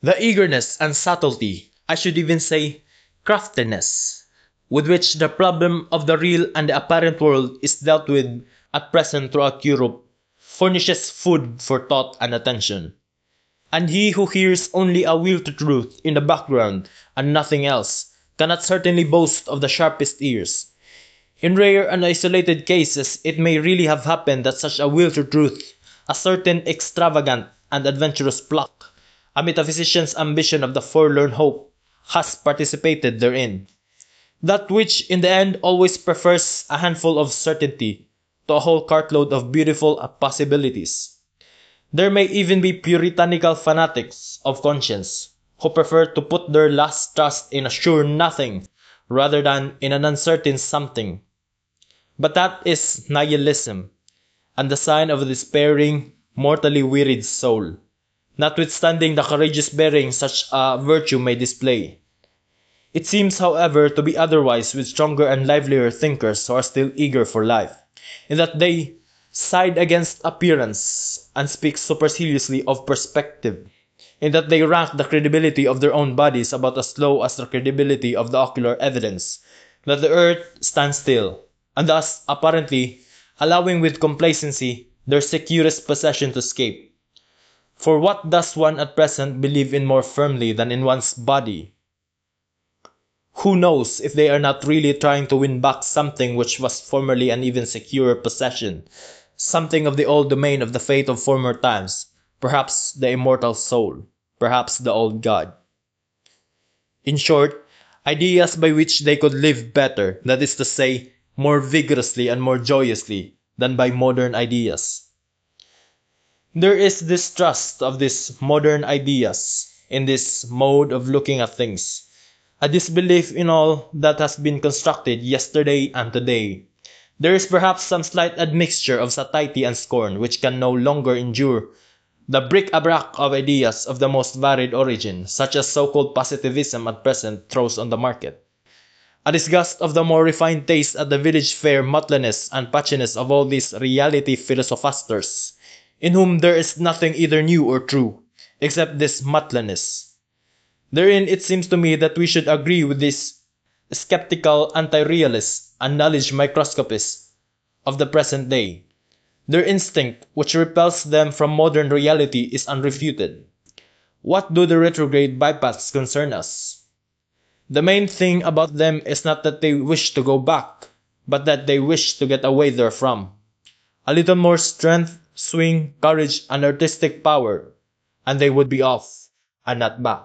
The eagerness and subtlety, I should even say craftiness, with which the problem of the real and the apparent world is dealt with at present throughout Europe, furnishes food for thought and attention. And he who hears only a will to truth in the background and nothing else cannot certainly boast of the sharpest ears. In rare and isolated cases, it may really have happened that such a will to truth, a certain extravagant and adventurous pluck, a metaphysician's ambition of the forlorn hope, has participated therein. That which in the end always prefers a handful of certainty to a whole cartload of beautiful possibilities. There may even be puritanical fanatics of conscience who prefer to put their last trust in a sure nothing rather than in an uncertain something. But that is nihilism, and the sign of a despairing, mortally wearied soul, notwithstanding the courageous bearing such a virtue may display. It seems, however, to be otherwise with stronger and livelier thinkers who are still eager for life, in that they side against appearance and speak superciliously of perspective, in that they rank the credibility of their own bodies about as low as the credibility of the ocular evidence that the earth stands still, and thus, apparently, allowing with complacency their securest possession to escape. For what does one at present believe in more firmly than in one's body? Who knows if they are not really trying to win back something which was formerly an even securer possession, something of the old domain of the fate of former times, perhaps the immortal soul, perhaps the old God. In short, ideas by which they could live better, that is to say, more vigorously and more joyously than by modern ideas. There is distrust of these modern ideas in this mode of looking at things, a disbelief in all that has been constructed yesterday and today. There is perhaps some slight admixture of satiety and scorn which can no longer endure the bric-a-brac of ideas of the most varied origin, such as so-called positivism at present throws on the market. A disgust of the more refined taste at the village fair motleyiness and patchiness of all these reality philosophasters, in whom there is nothing either new or true, except this motleyiness. Therein it seems to me that we should agree with these skeptical anti-realists and knowledge microscopists of the present day. Their instinct, which repels them from modern reality, is unrefuted. What do the retrograde bypaths concern us? The main thing about them is not that they wish to go back, but that they wish to get away therefrom. A little more strength, swing, courage, and artistic power, and they would be off, and not back.